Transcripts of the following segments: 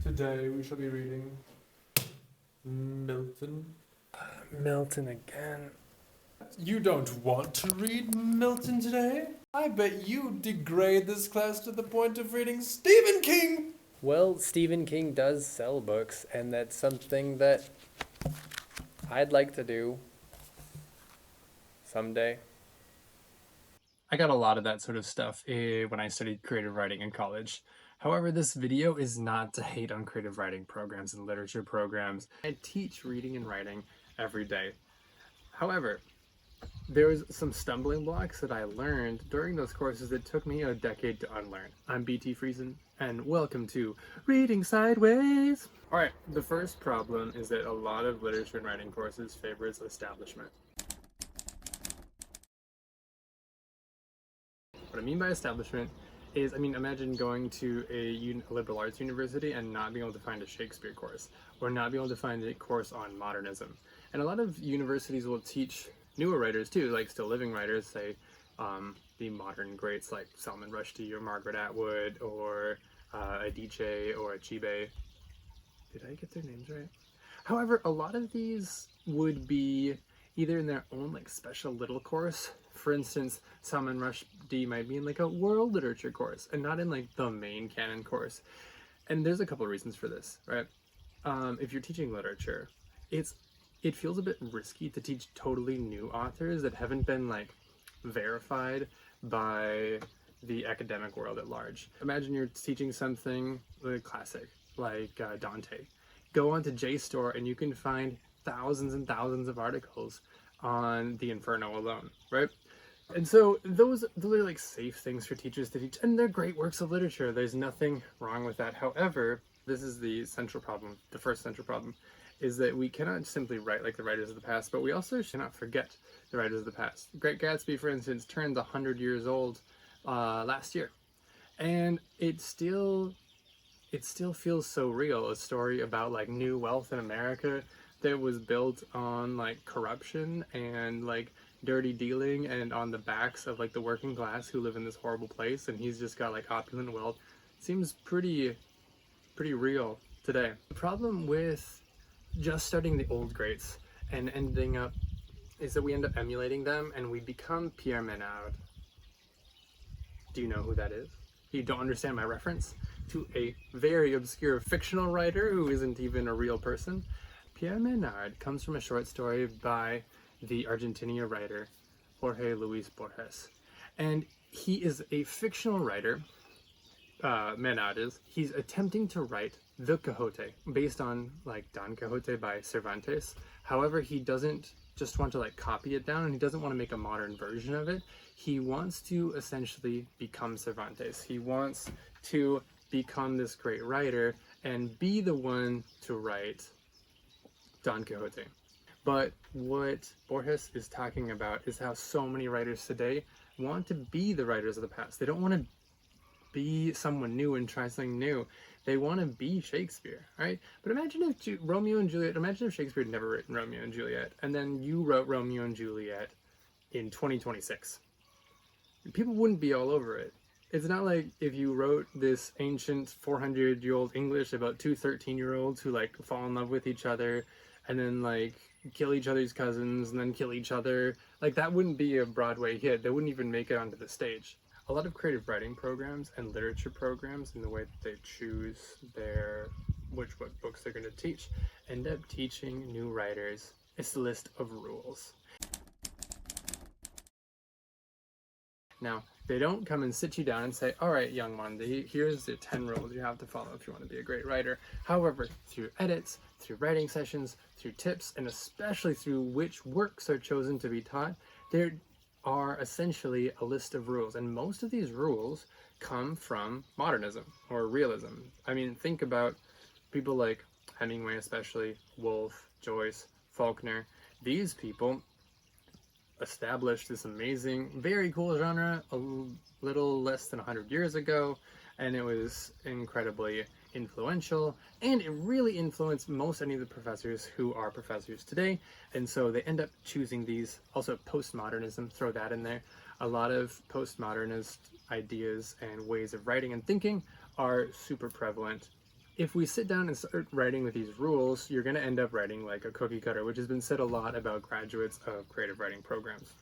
Today we shall be reading Milton. Milton again. You don't want to read Milton today? I bet you degrade this class to the point of reading Stephen King! Well, Stephen King does sell books, and that's something that I'd like to do someday. I got a lot of that sort of stuff when I studied creative writing in college. However, this video is not to hate on creative writing programs and literature programs. I teach reading and writing every day. However, there was some stumbling blocks that I learned during those courses that took me a decade to unlearn. I'm BT Friesen, and welcome to Reading Sideways! Alright, the first problem is that a lot of literature and writing courses favors establishment. What I mean by establishment is, imagine going to a liberal arts university and not being able to find a Shakespeare course, or not being able to find a course on modernism. And a lot of universities will teach newer writers too, like still living writers, say the modern greats like Salman Rushdie or Margaret Atwood or Adichie or Achebe. Did I get their names right? However, a lot of these would be either in their own like special little course. For instance, Salman Rushdie might be in like a world literature course and not in like the main canon course. And there's a couple of reasons for this, right? If you're teaching literature, it feels a bit risky to teach totally new authors that haven't been like verified by the academic world at large. Imagine you're teaching something like classic, like Dante. Go onto JSTOR and you can find thousands and thousands of articles on the Inferno alone, right? And so those are like safe things for teachers to teach, and they're great works of literature. There's nothing wrong with that. However, this is the central problem. The first central problem is that we cannot simply write like the writers of the past, but we also should not forget the writers of the past. Great Gatsby, for instance, turned 100 years old last year, and it still feels so real. A story about like new wealth in America that was built on like corruption and like dirty dealing and on the backs of like the working class who live in this horrible place, and he's just got like opulent wealth. Seems pretty real today. The problem with just studying the old greats and ending up is that we end up emulating them and we become Pierre Menard. Do you know who that is? You don't understand my reference to a very obscure fictional writer who isn't even a real person? Pierre Menard comes from a short story by the Argentinian writer Jorge Luis Borges. And he is a fictional writer, Menard is. He's attempting to write the Quixote, based on like Don Quixote by Cervantes. However, he doesn't just want to like copy it down, and he doesn't want to make a modern version of it. He wants to essentially become Cervantes. He wants to become this great writer and be the one to write Don Quixote. But what Borges is talking about is how so many writers today want to be the writers of the past. They don't want to be someone new and try something new. They want to be Shakespeare, right? But imagine if Romeo and Juliet, imagine if Shakespeare had never written Romeo and Juliet, and then you wrote Romeo and Juliet in 2026. People wouldn't be all over it. It's not like if you wrote this ancient 400-year-old English about two 13-year-olds who like fall in love with each other and then like kill each other's cousins and then kill each other. Like that wouldn't be a Broadway hit. They wouldn't even make it onto the stage. A lot of creative writing programs and literature programs, in the way that they choose what books they're going to teach, end up teaching new writers a list of rules. Now, they don't come and sit you down and say, all right, young one, here's the 10 rules you have to follow if you want to be a great writer. However, through edits, through writing sessions, through tips, and especially through which works are chosen to be taught, there are essentially a list of rules. And most of these rules come from modernism or realism. I mean, think about people like Hemingway, especially, Woolf, Joyce, Faulkner. These people established this amazing, very cool genre a little less than 100 years ago, and it was incredibly influential, and it really influenced any of the professors who are professors today, and so they end up choosing these. Also, postmodernism, throw that in there. A lot of postmodernist ideas and ways of writing and thinking are super prevalent if we sit down and start writing with these rules, you're going to end up writing like a cookie cutter, which has been said a lot about graduates of creative writing programs.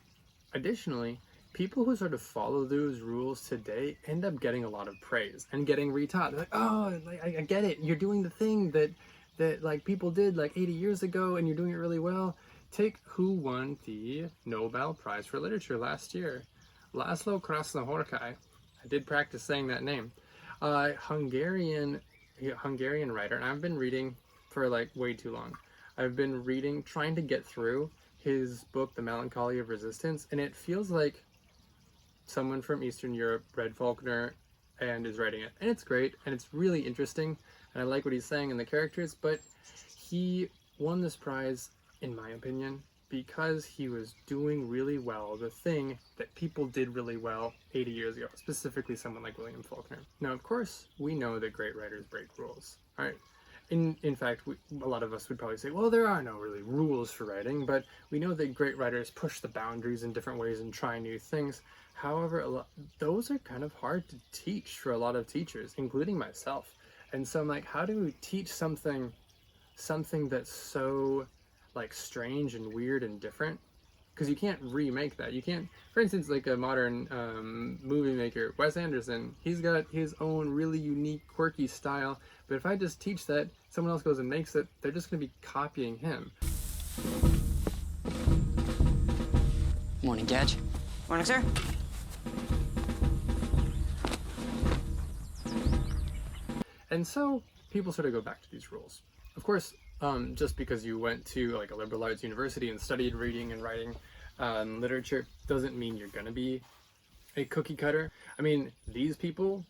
Additionally, people who sort of follow those rules today end up getting a lot of praise and getting retaught. They're like, oh, like, I get it. You're doing the thing that like people did like 80 years ago, and you're doing it really well. Take who won the Nobel Prize for Literature last year. Laszlo Krasznahorkai. I did practice saying that name. Hungarian writer, and I've been reading for like way too long. I've been reading, trying to get through his book, The Melancholy of Resistance, and it feels like someone from Eastern Europe read Faulkner and is writing it. And it's great, and it's really interesting, and I like what he's saying in the characters, but he won this prize, in my opinion, because he was doing really well the thing that people did really well 80 years ago, specifically someone like William Faulkner. Now, of course, we know that great writers break rules, right? In fact, a lot of us would probably say, well, there are no really rules for writing, but we know that great writers push the boundaries in different ways and try new things. However, those are kind of hard to teach for a lot of teachers, including myself. And so I'm like, how do we teach something that's so like strange and weird and different? Because you can't remake that. You can't, for instance, like a modern movie maker, Wes Anderson, he's got his own really unique, quirky style. But if I just teach that, someone else goes and makes it, they're just going to be copying him. Morning, Dad. Morning, sir. And so people sort of go back to these rules. Of course, just because you went to like a liberal arts university and studied reading and writing literature doesn't mean you're gonna be a cookie cutter. I mean, these people,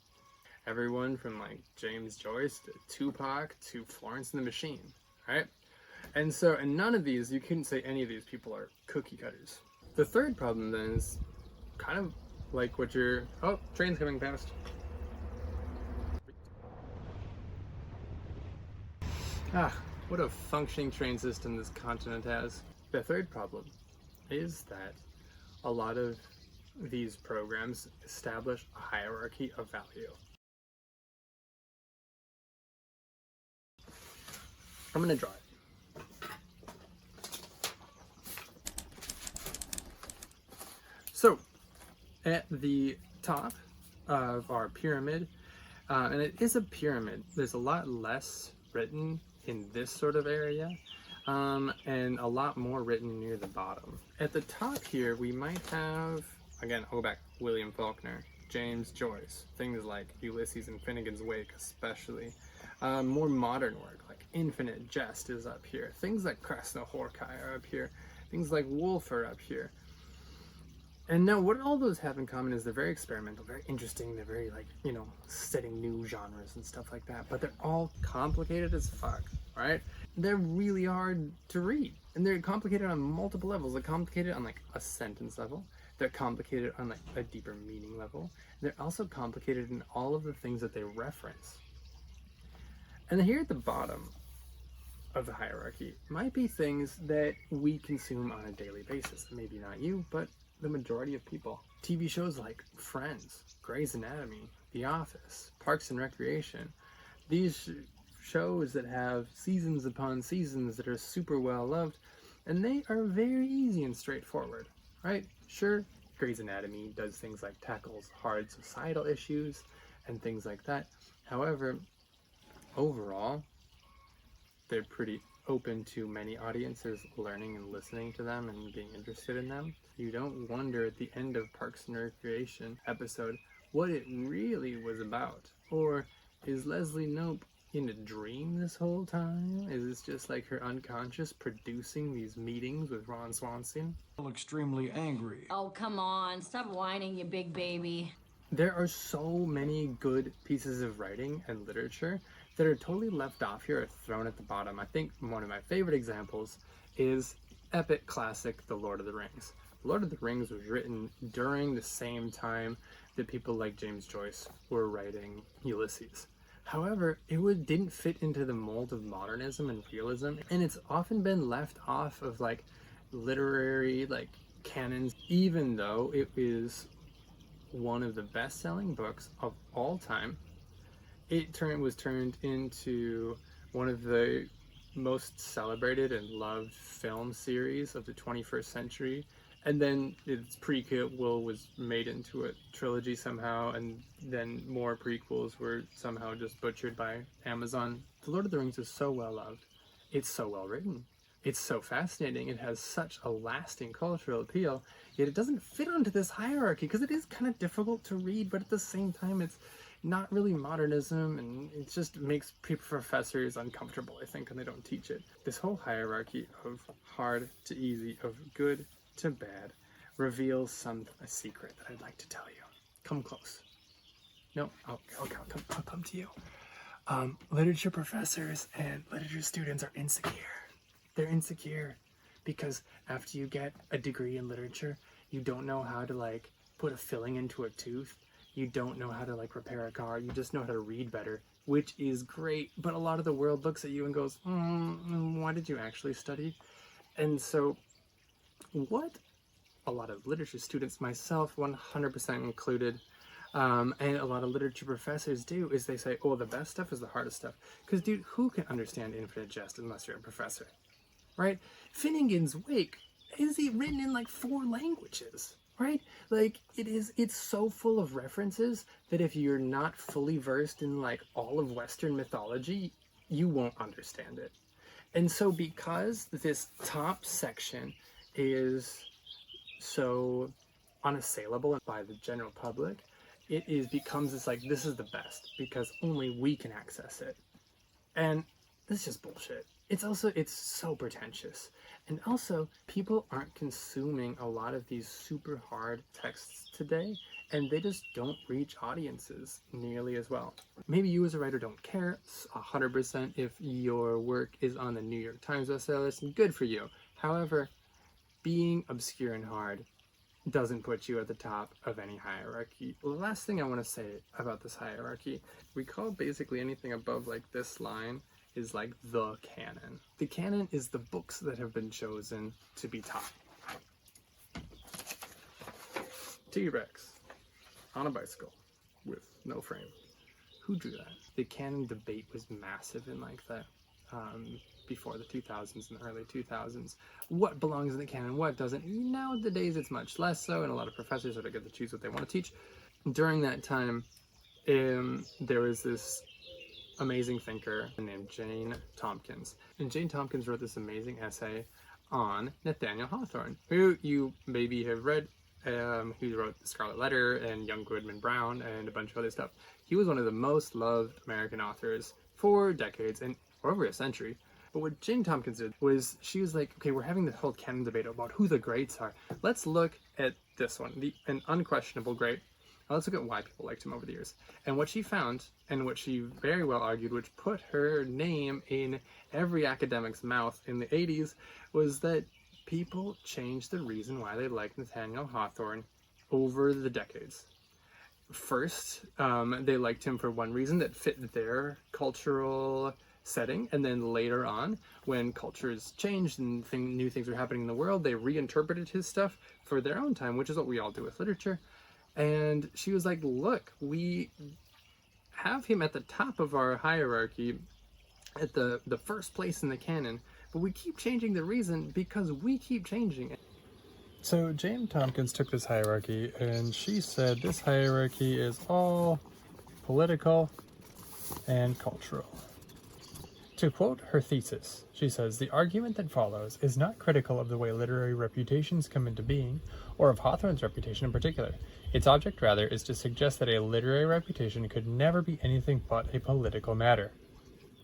everyone from like James Joyce to Tupac to Florence and the Machine, right? And none of these, you couldn't say any of these people are cookie cutters. The third problem then is kind of like what you're, oh, train's coming past. What a functioning train system this continent has. The third problem is that a lot of these programs establish a hierarchy of value. I'm going to draw it. So, at the top of our pyramid, and it is a pyramid, there's a lot less written in this sort of area, and a lot more written near the bottom. At the top here, we might have, again, I'll go back, William Faulkner, James Joyce, things like Ulysses and Finnegan's Wake especially. More modern work, like Infinite Jest is up here. Things like Krasznahorkai are up here. Things like Woolf are up here. And now what all those have in common is they're very experimental, very interesting, they're very like, setting new genres and stuff like that, but they're all complicated as fuck, right? They're really hard to read, and they're complicated on multiple levels. They're complicated on like a sentence level, they're complicated on like a deeper meaning level, and they're also complicated in all of the things that they reference. And then here at the bottom of the hierarchy might be things that we consume on a daily basis. Maybe not you, but the majority of people. TV shows like Friends, Grey's Anatomy, The Office, Parks and Recreation. These shows that have seasons upon seasons that are super well loved, and they are very easy and straightforward, right? Sure, Grey's Anatomy does things like tackles hard societal issues and things like that. However, overall, they're pretty open to many audiences learning and listening to them and being interested in them. You don't wonder at the end of Parks and Recreation episode what it really was about. Or is Leslie Knope in a dream this whole time? Is this just like her unconscious producing these meetings with Ron Swanson? Extremely angry. Oh, come on. Stop whining, you big baby. There are so many good pieces of writing and literature that are totally left off here or thrown at the bottom. I think one of my favorite examples is epic classic The Lord of the Rings. The Lord of the Rings was written during the same time that people like James Joyce were writing Ulysses. However, it didn't fit into the mold of modernism and realism, and it's often been left off of like literary like canons, even though it is one of the best-selling books of all time. was turned into one of the most celebrated and loved film series of the 21st century. And then its prequel was made into a trilogy somehow, and then more prequels were somehow just butchered by Amazon. The Lord of the Rings is so well loved. It's so well written. It's so fascinating. It has such a lasting cultural appeal, yet it doesn't fit onto this hierarchy because it is kind of difficult to read, but at the same time it's not really modernism, and it just makes professors uncomfortable, I think, when they don't teach it. This whole hierarchy of hard to easy, of good to bad, reveals a secret that I'd like to tell you. Come close. No, I'll come to you. Literature professors and literature students are insecure. They're insecure because after you get a degree in literature, you don't know how to like put a filling into a tooth. You don't know how to like repair a car. You just know how to read better, which is great. But a lot of the world looks at you and goes, why did you actually study? And so what a lot of literature students, myself 100% included, and a lot of literature professors do is they say, oh, the best stuff is the hardest stuff. Because, dude, who can understand Infinite Jest unless you're a professor, right? Finnegan's Wake is written in like 4 languages, right? Like it's so full of references that if you're not fully versed in like all of Western mythology, you won't understand it. And so because this top section is so unassailable by the general public, becomes this like, this is the best because only we can access it. And this is just bullshit. It's so pretentious. And also, people aren't consuming a lot of these super hard texts today, and they just don't reach audiences nearly as well. Maybe you as a writer don't care 100% if your work is on the New York Times bestseller list, and good for you. However, being obscure and hard doesn't put you at the top of any hierarchy. The last thing I want to say about this hierarchy, we call basically anything above like this line is like the canon. The canon is the books that have been chosen to be top. T-Rex on a bicycle with no frame. Who drew that? The canon debate was massive in like the before the 2000s and the early 2000s. What belongs in the canon, what doesn't? Nowadays it's much less so, and a lot of professors sort of get to choose what they want to teach. During that time, there was this amazing thinker named Jane Tompkins. And Jane Tompkins wrote this amazing essay on Nathaniel Hawthorne, who you maybe have read. He wrote The Scarlet Letter and Young Goodman Brown and a bunch of other stuff. He was one of the most loved American authors for decades and over a century. But what Jane Tompkins did was she was like, okay, we're having this whole canon debate about who the greats are. Let's look at this one, an unquestionable great. Now let's look at why people liked him over the years. And what she found, and what she very well argued, which put her name in every academic's mouth in the 80s, was that people changed the reason why they liked Nathaniel Hawthorne over the decades. First, they liked him for one reason that fit their cultural setting, and then later on, when cultures changed and new things were happening in the world, they reinterpreted his stuff for their own time, which is what we all do with literature. And she was like, look, we have him at the top of our hierarchy, at the first place in the canon, but we keep changing the reason because we keep changing it. So Jane Tompkins took this hierarchy and she said this hierarchy is all political and cultural. To quote her thesis, she says, the argument that follows is not critical of the way literary reputations come into being, or of Hawthorne's reputation in particular. Its object, rather, is to suggest that a literary reputation could never be anything but a political matter.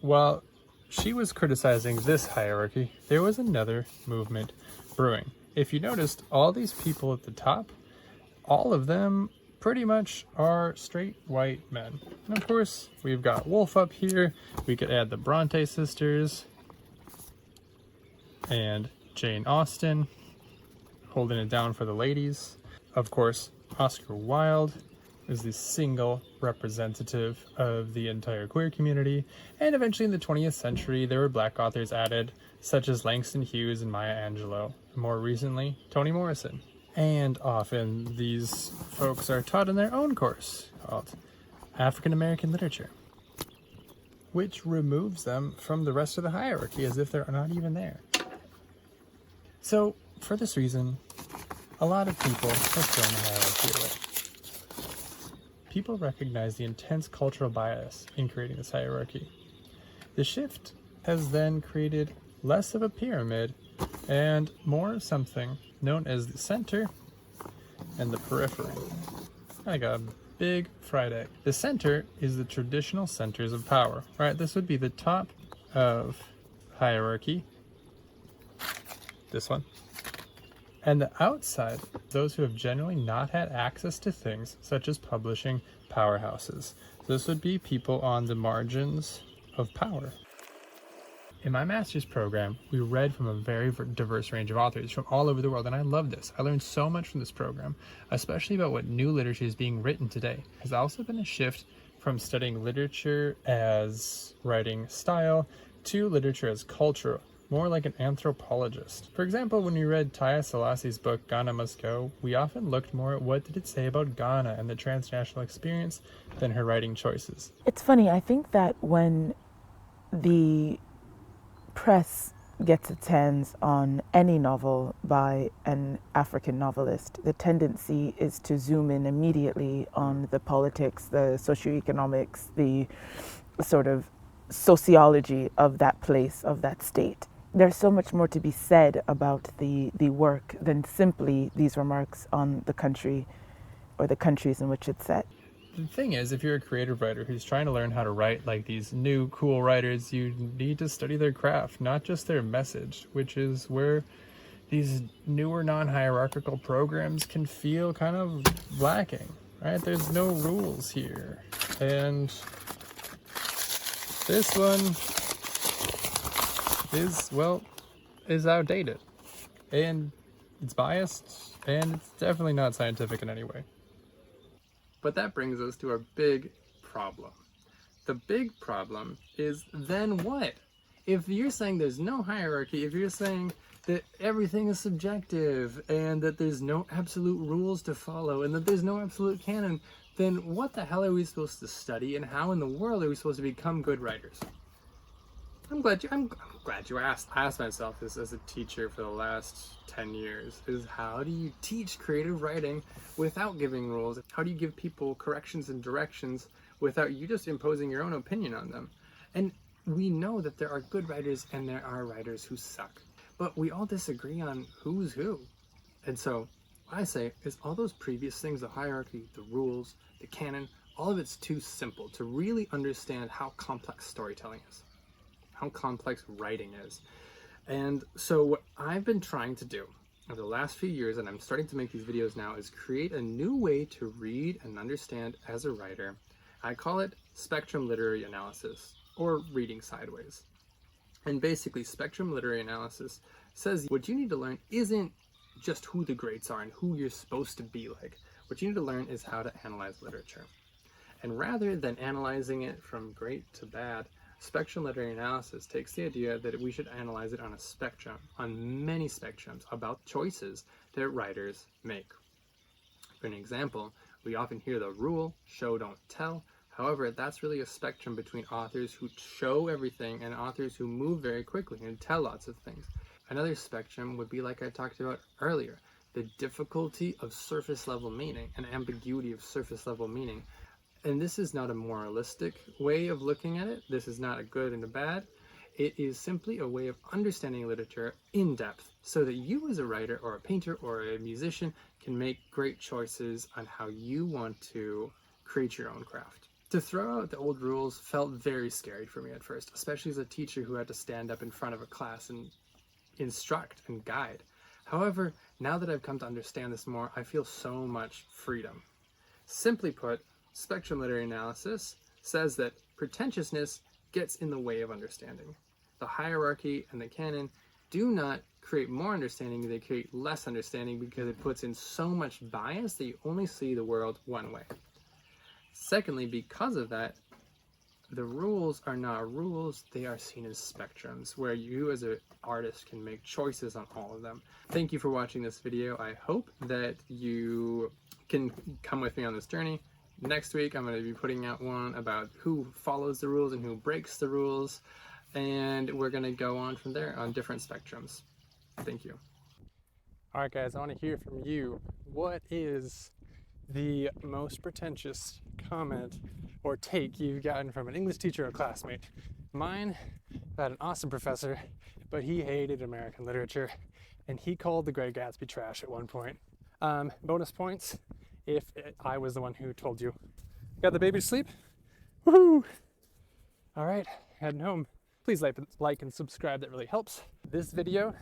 While she was criticizing this hierarchy, there was another movement brewing. If you noticed, all these people at the top, all of them pretty much are straight white men. And of course, we've got Wolfe up here. We could add the Bronte sisters and Jane Austen holding it down for the ladies. Of course, Oscar Wilde is the single representative of the entire queer community. And eventually in the 20th century, there were black authors added, such as Langston Hughes and Maya Angelou. More recently, Toni Morrison. And often these folks are taught in their own course called African American Literature. which removes them from the rest of the hierarchy as if they're not even there. So, for this reason, a lot of people have thrown the hierarchy away. People recognize the intense cultural bias in creating this hierarchy. The shift has then created less of a pyramid and more of something known as the center and the periphery. Like a big fried egg. The center is the traditional centers of power, right? This would be the top of hierarchy. This one. And the outside, those who have generally not had access to things such as publishing powerhouses. This would be people on the margins of power. In my master's program, we read from a very diverse range of authors from all over the world, and I love this. I learned so much from this program, especially about what new literature is being written today. There's also been a shift from studying literature as writing style to literature as cultural, more like an anthropologist. For example, when we read Taya Selassie's book, Ghana Must Go, we often looked more at what did it say about Ghana and the transnational experience than her writing choices. It's funny, I think that when the press gets its hands on any novel by an African novelist, the tendency is to zoom in immediately on the politics, the socioeconomics, the sort of sociology of that place, of that state. There's so much more to be said about the work than simply these remarks on the country or the countries in which it's set. The thing is, if you're a creative writer who's trying to learn how to write like these new cool writers, you need to study their craft, not just their message, which is where these newer non-hierarchical programs can feel kind of lacking, right? There's no rules here. And this one is outdated. And it's biased, and it's definitely not scientific in any way. But that brings us to our big problem. The big problem is then what? If you're saying there's no hierarchy, if you're saying that everything is subjective and that there's no absolute rules to follow and that there's no absolute canon, then what the hell are we supposed to study and how in the world are we supposed to become good writers? I'm glad you asked. I asked myself this as a teacher for the last 10 years, is how do you teach creative writing without giving rules? How do you give people corrections and directions without you just imposing your own opinion on them? And we know that there are good writers and there are writers who suck, but we all disagree on who's who. And so what I say is all those previous things, the hierarchy, the rules, the canon, all of it's too simple to really understand how complex storytelling is, how complex writing is. And so what I've been trying to do over the last few years, and I'm starting to make these videos now, is create a new way to read and understand as a writer. I call it spectrum literary analysis, or reading sideways. And basically, spectrum literary analysis says what you need to learn isn't just who the greats are and who you're supposed to be like. What you need to learn is how to analyze literature. And rather than analyzing it from great to bad, spectrum literary analysis takes the idea that we should analyze it on a spectrum, on many spectrums, about choices that writers make. For an example, we often hear the rule, show, don't tell. However, that's really a spectrum between authors who show everything and authors who move very quickly and tell lots of things. Another spectrum would be like I talked about earlier, the difficulty of surface level meaning and ambiguity of surface level meaning. And this is not a moralistic way of looking at it. This is not a good and a bad. It is simply a way of understanding literature in depth so that you as a writer or a painter or a musician can make great choices on how you want to create your own craft. To throw out the old rules felt very scary for me at first, especially as a teacher who had to stand up in front of a class and instruct and guide. However, now that I've come to understand this more, I feel so much freedom. Simply put, spectrum literary analysis says that pretentiousness gets in the way of understanding. The hierarchy and the canon do not create more understanding, they create less understanding because it puts in so much bias that you only see the world one way. Secondly, because of that, the rules are not rules, they are seen as spectrums where you as an artist can make choices on all of them. Thank you for watching this video. I hope that you can come with me on this journey. Next week, I'm going to be putting out one about who follows the rules and who breaks the rules. And we're going to go on from there on different spectrums. Thank you. All right, guys, I want to hear from you. What is the most pretentious comment or take you've gotten from an English teacher or classmate? Mine had an awesome professor, but he hated American literature, and he called The Great Gatsby trash at one point. Bonus points if I was the one who told you. Got the baby to sleep? Woohoo! All right, heading home. Please like and subscribe, that really helps. This video,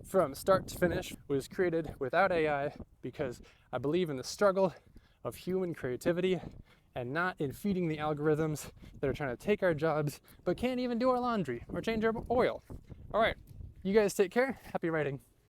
from start to finish, was created without AI because I believe in the struggle of human creativity and not in feeding the algorithms that are trying to take our jobs but can't even do our laundry or change our oil. All right, you guys take care. Happy writing.